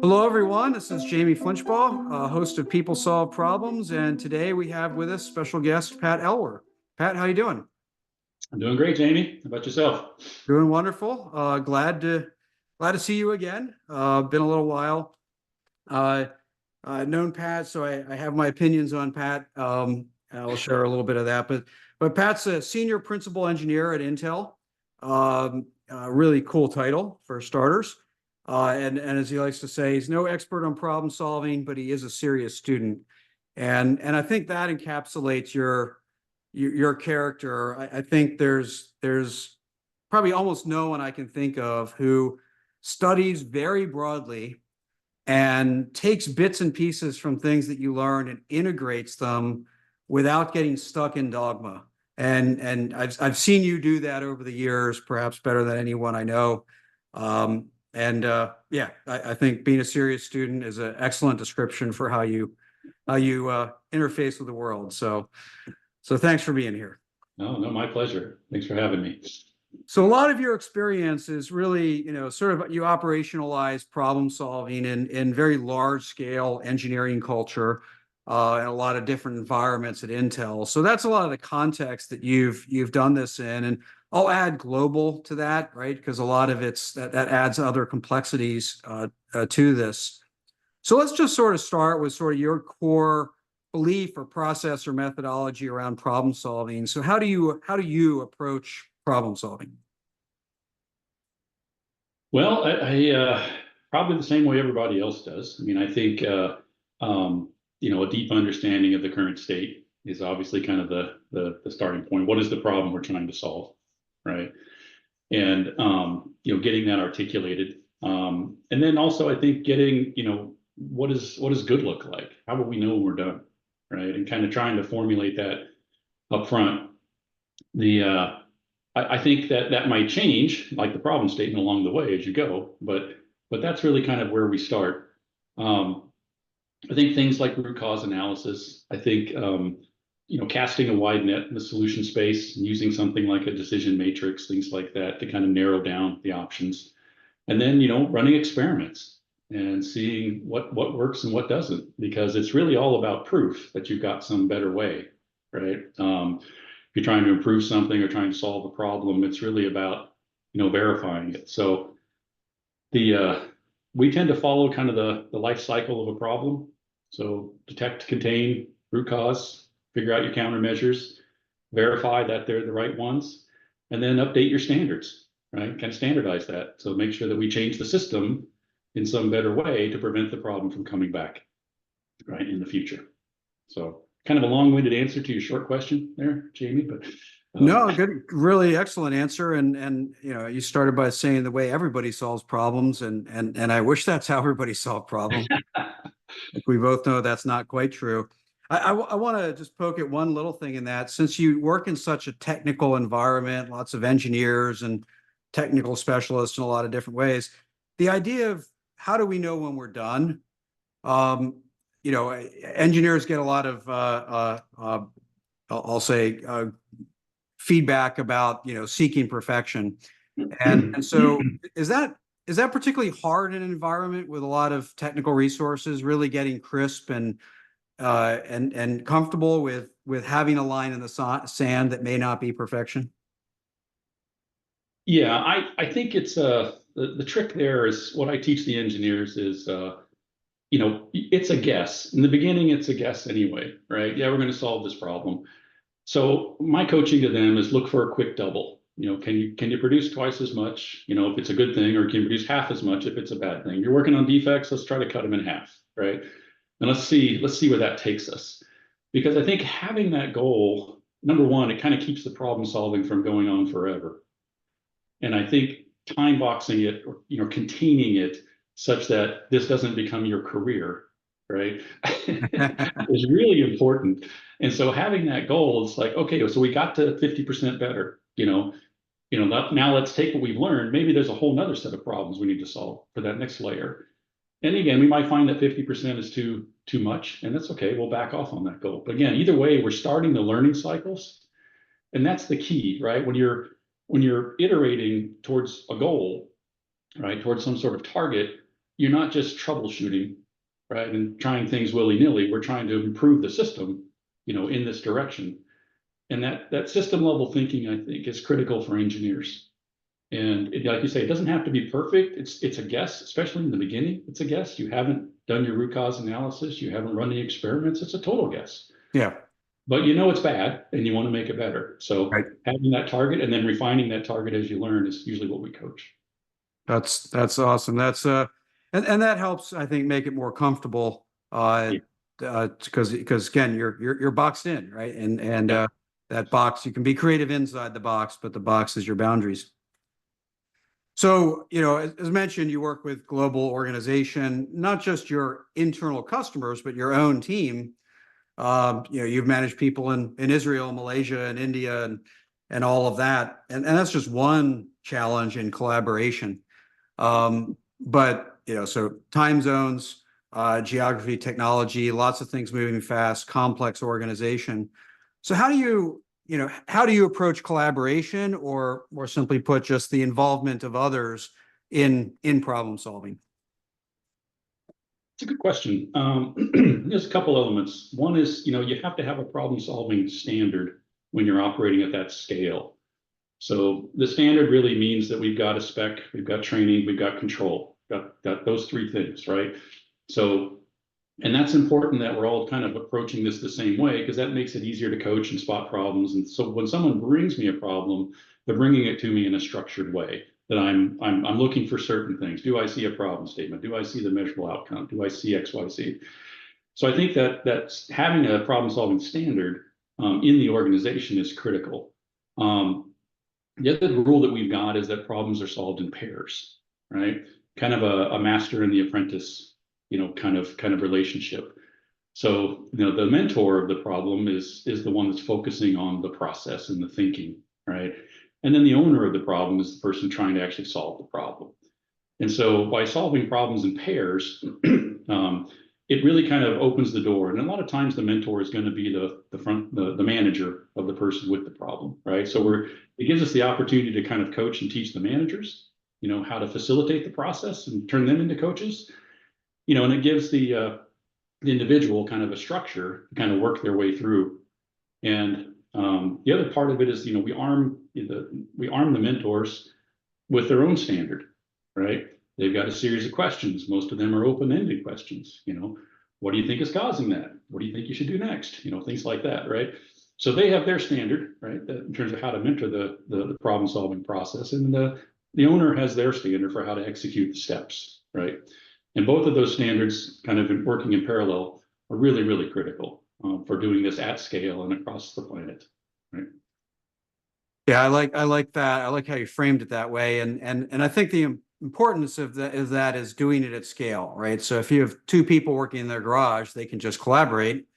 Hello, everyone. This is Jamie Flinchbaugh, host of People Solve Problems, and today we have with us special guest Pat Elwer. Pat, how you doing? I'm doing great, Jamie. How about yourself? Doing wonderful. Glad to see you again. Been a little while. Uh, I've known Pat, so I have my opinions on Pat. I'll share a little bit of that, but Pat's a senior principal engineer at Intel. Really cool title for starters. And as he likes to say, he's no expert on problem solving, but he is a serious student. And I think that encapsulates your character. I think there's probably almost no one I can think of who studies very broadly and takes bits and pieces from things that you learn and integrates them without getting stuck in dogma. And I've seen you do that over the years, perhaps better than anyone I know. Yeah, I think being a serious student is an excellent description for how you interface with the world. So thanks for being here. No, no, my pleasure. Thanks for having me. So a lot of your experience is really, sort of you operationalize problem solving in very large scale engineering culture, and a lot of different environments at Intel. So that's a lot of the context that you've done this in. And I'll add global to that, right? Because a lot of that adds other complexities to this. So let's just sort of start with sort of your core belief or process or methodology around problem solving. So how do you approach problem solving? Well, I probably the same way everybody else does. I mean, I think a deep understanding of the current state is obviously kind of the starting point. What is the problem we're trying to solve, right? And getting that articulated, and then also I think getting what does good look like? How will we know when we're done, right? And kind of trying to formulate that up front. The I think that might change, like the problem statement along the way as you go, but that's really kind of where we start. Um, I think things like root cause analysis. I think casting a wide net in the solution space and using something like a decision matrix, things like that, to kind of narrow down the options, and then running experiments and seeing what works and what doesn't, because it's really all about proof that you've got some better way, right? If you're trying to improve something or trying to solve a problem, it's really about verifying it. So the we tend to follow kind of the life cycle of a problem. So detect, contain, root cause, figure out your countermeasures, verify that they're the right ones, and then update your standards, right? Kind of standardize that. So make sure that we change the system in some better way to prevent the problem from coming back, right, in the future. So kind of a long-winded answer to your short question there, Jamie, but No, good, really excellent answer. And you started by saying the way everybody solves problems, and I wish that's how everybody solved problems. Like we both know that's not quite true. I want to just poke at one little thing in that. Since you work in such a technical environment, lots of engineers and technical specialists in a lot of different ways, the idea of how do we know when we're done? Um, Engineers get a lot of I'll say feedback about seeking perfection, and so is that particularly hard in an environment with a lot of technical resources, really getting crisp and comfortable with having a line in the sand that may not be perfection? yeah, I think it's the trick there is what I teach the engineers is it's a guess. In the beginning, it's a guess anyway, right? Yeah, we're going to solve this problem. So my coaching to them is look for a quick double. Can you produce twice as much, if it's a good thing, or can you produce half as much if it's a bad thing? You're working on defects, let's try to cut them in half, right? And let's see where that takes us. Because I think having that goal, number one, it kind of keeps the problem solving from going on forever. And I think time boxing it, or containing it such that this doesn't become your career, right, is really important. And so having that goal, it's like, okay, so we got to 50% better, now let's take what we've learned. Maybe there's a whole nother set of problems we need to solve for that next layer. And again, we might find that 50% is too much, and that's okay. We'll back off on that goal. But again, either way, we're starting the learning cycles, and that's the key, right? When you're iterating towards a goal, right, towards some sort of target, you're not just troubleshooting, right, and trying things willy-nilly. We're trying to improve the system, in this direction. And that system level thinking, I think, is critical for engineers. And like you say, it doesn't have to be perfect. It's a guess, especially in the beginning. It's a guess. You haven't done your root cause analysis. You haven't run the experiments. It's a total guess. Yeah. But you know it's bad and you want to make it better. So Right. having that target and then refining that target as you learn is usually what we coach. That's awesome. And that helps, I think, make it more comfortable. Yeah. Because again, you're boxed in, right? And Yeah. that box, you can be creative inside the box, but the box is your boundaries. So, as mentioned, you work with global organization, not just your internal customers, but your own team. You've managed people in Israel, Malaysia, and India, and all of that. And that's just one challenge in collaboration. So time zones, geography, technology, lots of things moving fast, complex organization. So how do you approach collaboration, or more simply put, just the involvement of others in problem solving? It's a good question. There's a couple elements. One is, you have to have a problem solving standard when you're operating at that scale. So the standard really means that we've got a spec, we've got training, we've got control, got those three things, right? So, and that's important that we're all kind of approaching this the same way, because that makes it easier to coach and spot problems. And so when someone brings me a problem, they're bringing it to me in a structured way, that I'm looking for certain things. Do I see a problem statement? Do I see the measurable outcome? Do I see X, Y, Z? So I think that's having a problem solving standard in the organization is critical. The other rule that we've got is that problems are solved in pairs, right? Kind of a master and the apprentice, kind of relationship. So, the mentor of the problem is the one that's focusing on the process and the thinking, right? And then the owner of the problem is the person trying to actually solve the problem. And so by solving problems in pairs, it really kind of opens the door. And a lot of times the mentor is going to be the manager of the person with the problem, right? So it gives us the opportunity to kind of coach and teach the managers, how to facilitate the process and turn them into coaches, and it gives the individual kind of a structure to kind of work their way through. And the other part of it is, we arm the mentors with their own standard, right? They've got a series of questions. Most of them are open-ended questions. What do you think is causing that? What do you think you should do next? Things like that, right? So they have their standard, right, in terms of how to mentor the problem-solving process, and the owner has their standard for how to execute the steps, right? And both of those standards, kind of working in parallel, are really, really critical for doing this at scale and across the planet, right? Yeah, I like that. I like how you framed it that way, and I think the importance of that is doing it at scale, right? So if you have two people working in their garage, they can just collaborate.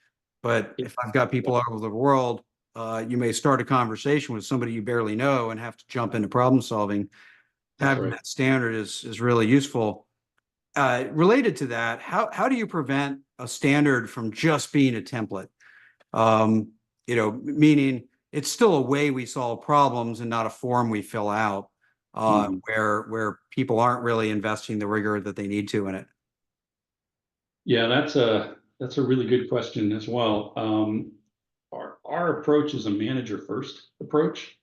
But if I've got people all over the world, you may start a conversation with somebody you barely know and have to jump into problem solving. That's Having right. that standard is really useful. Related to that, how do you prevent a standard from just being a template? Meaning it's still a way we solve problems and not a form we fill out, where people aren't really investing the rigor that they need to in it. Yeah, that's a really good question as well. Our approach is a manager first approach.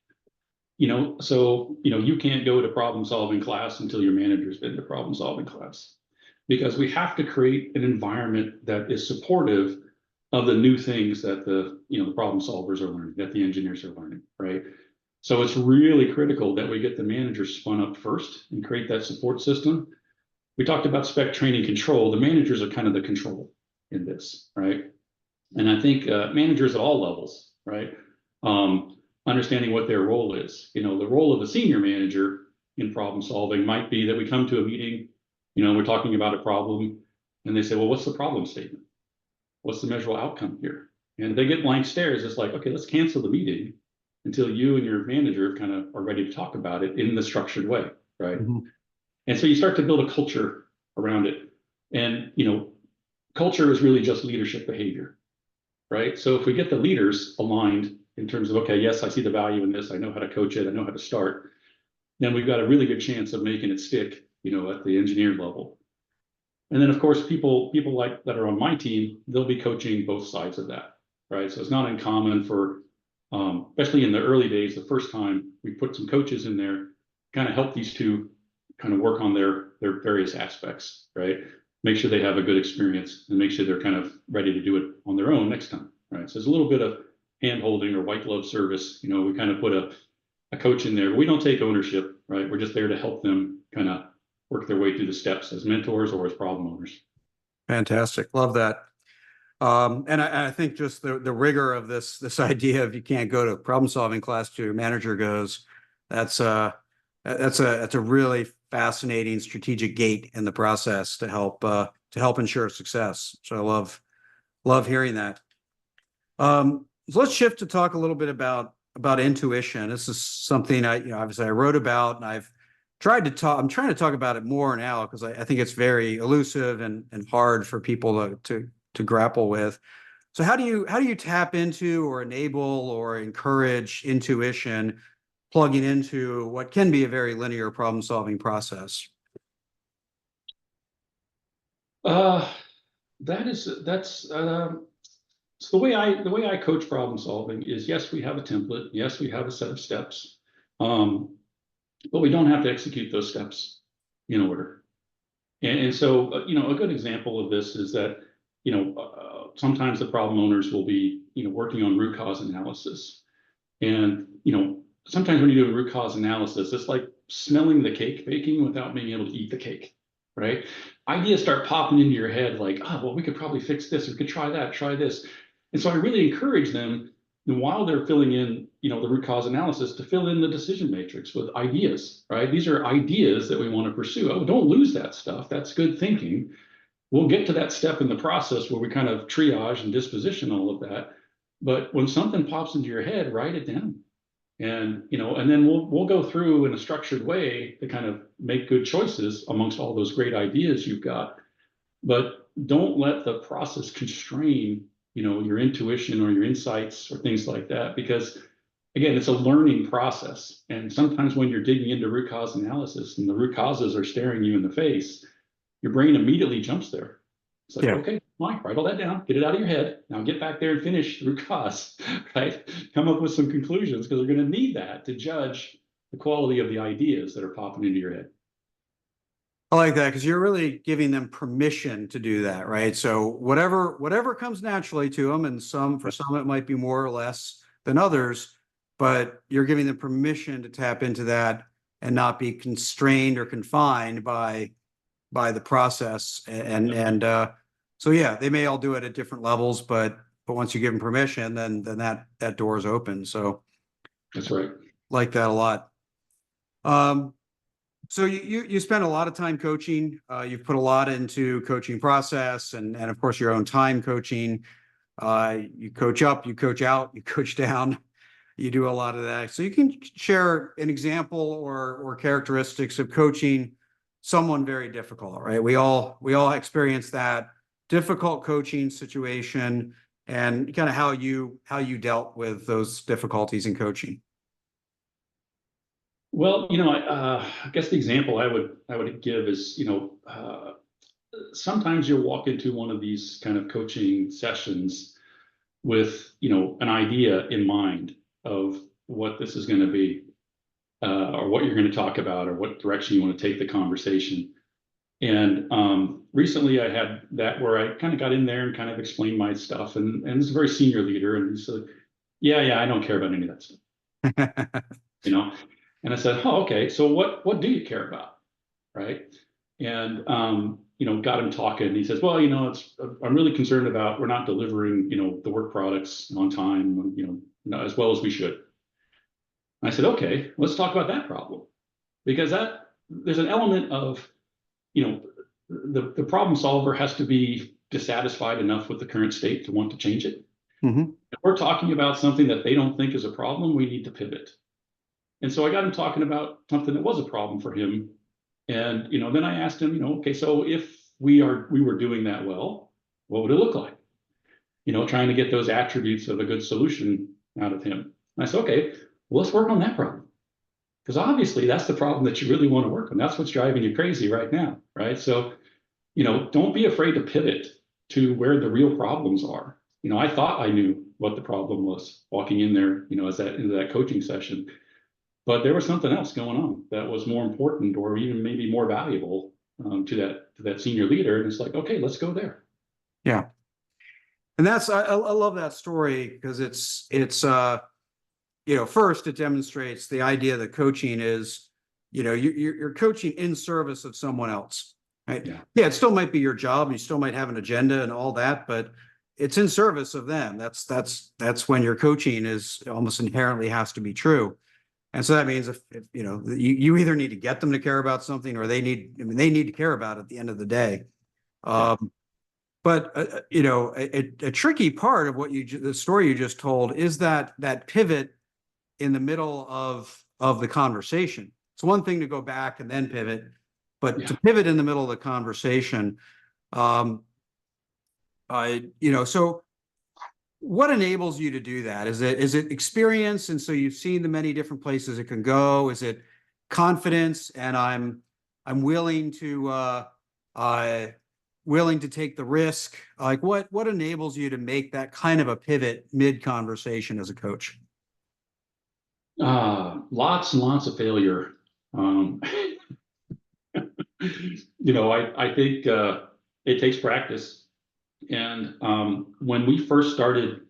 So you can't go to problem solving class until your manager's been to problem solving class, because we have to create an environment that is supportive of the new things that the problem solvers are learning, that the engineers are learning, right? So it's really critical that we get the managers spun up first and create that support system. We talked about spec training control. The managers are kind of the control in this, right? And I think managers at all levels, right? Understanding what their role is. The role of a senior manager in problem solving might be that we come to a meeting, we're talking about a problem, and they say, well, what's the problem statement? What's the measurable outcome here? And if they get blank stares, it's like, okay, let's cancel the meeting until you and your manager kind of are ready to talk about it in the structured way, right? Mm-hmm. And so you start to build a culture around it. And, culture is really just leadership behavior, right? So if we get the leaders aligned in terms of, okay, yes, I see the value in this, I know how to coach it, I know how to start, then we've got a really good chance of making it stick, at the engineer level. And then of course, people like that are on my team, they'll be coaching both sides of that, right? So it's not uncommon for, especially in the early days, the first time we put some coaches in there, kind of help these two kind of work on their various aspects, right? Make sure they have a good experience and make sure they're kind of ready to do it on their own next time, right? So there's a little bit of hand holding or white glove service. You know, we kind of put a coach in there. We don't take ownership, right? We're just there to help them kind of work their way through the steps as mentors or as problem owners. Fantastic. Love that. And I think just the rigor of this idea of you can't go to problem solving class till your manager goes, that's a really fascinating strategic gate in the process to help ensure success. So I love hearing that. So let's shift to talk a little bit about intuition. This is something obviously I wrote about, and I'm trying to talk about it more now because I think it's very elusive and hard for people to grapple with. So how do you tap into or enable or encourage intuition plugging into what can be a very linear problem solving process? So the way I coach problem solving is, yes, we have a template, yes, we have a set of steps, but we don't have to execute those steps in order. And so, a good example of this is that, sometimes the problem owners will be, working on root cause analysis. And, sometimes when you do a root cause analysis, it's like smelling the cake baking without being able to eat the cake, right? Ideas start popping into your head like, oh, well, we could probably fix this. We could try that, try this. And so I really encourage them, while they're filling in, the root cause analysis, to fill in the decision matrix with ideas, right? These are ideas that we want to pursue. Oh, don't lose that stuff. That's good thinking. We'll get to that step in the process where we kind of triage and disposition all of that. But when something pops into your head, write it down. And, and then we'll go through in a structured way to kind of make good choices amongst all those great ideas you've got. But don't let the process constrain, your intuition or your insights or things like that, because again, it's a learning process. And sometimes when you're digging into root cause analysis and the root causes are staring you in the face, your brain immediately jumps there. It's like, okay, Mike, write all that down, get it out of your head. Now get back there and finish the root cause, right? Come up with some conclusions, because we're going to need that to judge the quality of the ideas that are popping into your head. I like that, because you're really giving them permission to do that, right? So whatever comes naturally to them, and for some it might be more or less than others, but you're giving them permission to tap into that and not be constrained or confined by the process. So yeah, they may all do it at different levels, but once you give them permission, then that door is open. So that's right. Like that a lot. So you spend a lot of time coaching. You've put a lot into coaching process and of course your own time coaching. You coach up, you coach out, you coach down. You do a lot of that. So you can share an example or characteristics of coaching someone very difficult, right? We all experience that difficult coaching situation, and kind of how you dealt with those difficulties in coaching. Well, I guess the example I would give is, sometimes you'll walk into one of these kind of coaching sessions with, an idea in mind of what this is going to be, or what you're going to talk about, or what direction you want to take the conversation. And recently I had that where I kind of got in there and kind of explained my stuff, and it's a very senior leader, and he said, yeah, I don't care about any of that stuff, And I said, oh, okay, so what do you care about, right? And got him talking. He says, well, I'm really concerned about we're not delivering, the work products on time, as well as we should. And I said, okay, let's talk about that problem, because there's an element of, the problem solver has to be dissatisfied enough with the current state to want to change it. Mm-hmm. If we're talking about something that they don't think is a problem, we need to pivot. And so I got him talking about something that was a problem for him. And, then I asked him, okay, so if we were doing that well, what would it look like? Trying to get those attributes of a good solution out of him. And I said, okay, well, let's work on that problem. Because obviously that's the problem that you really want to work on. That's what's driving you crazy right now, right? So, don't be afraid to pivot to where the real problems are. I thought I knew what the problem was walking in there, as into that coaching session, but there was something else going on that was more important or even maybe more valuable to that senior leader. And it's like, okay, let's go there. Yeah. And I love that story because first it demonstrates the idea that coaching is, you're coaching in service of someone else, right? Yeah, it still might be your job. You still might have an agenda and all that, but it's in service of them. That's when your coaching is almost inherently has to be true. And so that means if you either need to get them to care about something or they need to care about it at the end of the day. But a tricky part of the story you just told is that pivot in the middle of the conversation. It's one thing to go back and then pivot, but to pivot in the middle of the conversation, so what enables you to do that? Is it experience? And so you've seen the many different places it can go. Is it confidence? And I'm willing to take the risk. Like what enables you to make that kind of a pivot mid conversation as a coach? Lots and lots of failure. I think it takes practice. And when we first started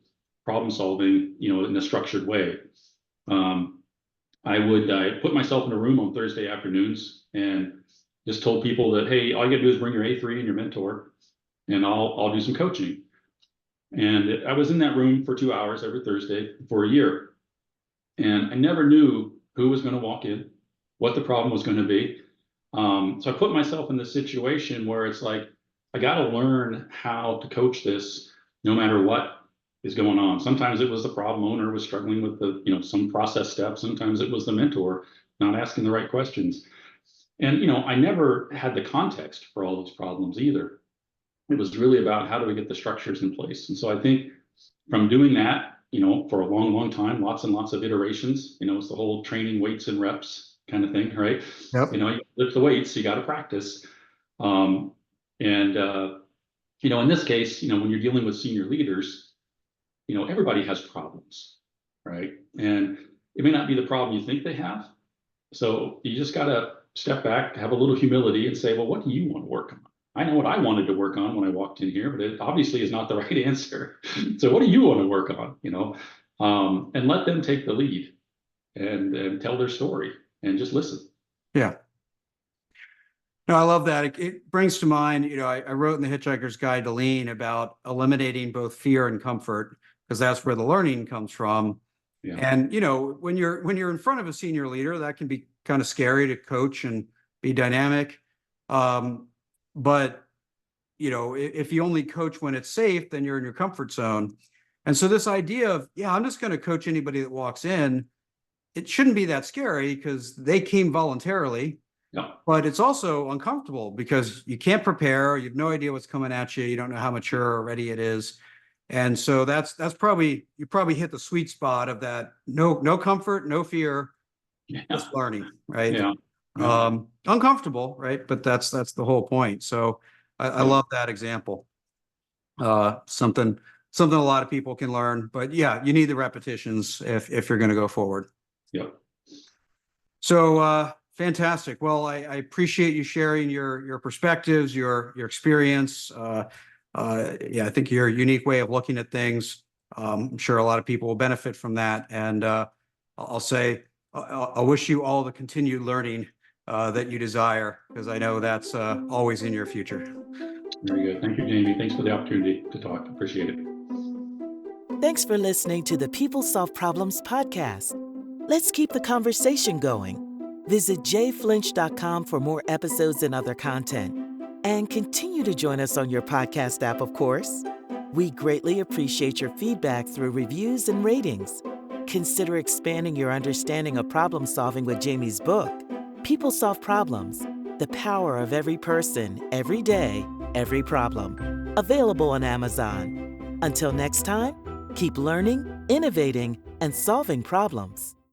problem solving, in a structured way, I put myself in a room on Thursday afternoons and just told people that, hey, all you gotta do is bring your A3 and your mentor, and I'll do some coaching. And I was in that room for 2 hours every Thursday for a year. And I never knew who was going to walk in, what the problem was going to be. So I put myself in this situation where it's like, I got to learn how to coach this no matter what is going on. Sometimes it was the problem owner was struggling with some process steps. Sometimes it was the mentor not asking the right questions. And, I never had the context for all those problems either. It was really about how do we get the structures in place. And so I think from doing that, for a long, long time, lots and lots of iterations, it's the whole training weights and reps kind of thing, right? Yep. You lift the weights, you got to practice. In this case, when you're dealing with senior leaders, everybody has problems, right? And it may not be the problem you think they have. So you just got to step back, have a little humility and say, well, what do you want to work on? I know what I wanted to work on when I walked in here, but it obviously is not the right answer. So what do you want to work on? And let them take the lead and tell their story and just listen. Yeah. No, I love that. It brings to mind, I wrote in the Hitchhiker's Guide to Lean about eliminating both fear and comfort, because that's where the learning comes from. Yeah. And, when you're in front of a senior leader, that can be kind of scary to coach and be dynamic. But, if you only coach when it's safe, then you're in your comfort zone. And so this idea of, I'm just going to coach anybody that walks in, it shouldn't be that scary because they came voluntarily. Yeah. But it's also uncomfortable because you can't prepare. You have no idea what's coming at you. You don't know how mature or ready it is. And so that's probably, you probably hit the sweet spot of that. No comfort, no fear, just learning, right? Yeah. Uncomfortable, right? But that's the whole point. So I love that example. Something a lot of people can learn, but you need the repetitions if you're going to go forward. Yep. So fantastic. Well, I appreciate you sharing your perspectives, your experience. I think your unique way of looking at things. I'm sure a lot of people will benefit from that. And I'll say, I wish you all the continued learning that you desire, because I know that's always in your future. Very good. Thank you, Jamie. Thanks for the opportunity to talk. Appreciate it. Thanks for listening to the People Solve Problems podcast. Let's keep the conversation going. Visit jflinch.com for more episodes and other content. And continue to join us on your podcast app, of course. We greatly appreciate your feedback through reviews and ratings. Consider expanding your understanding of problem solving with Jamie's book, People Solve Problems: The Power of Every Person, Every Day, Every Problem. Available on Amazon. Until next time, keep learning, innovating, and solving problems.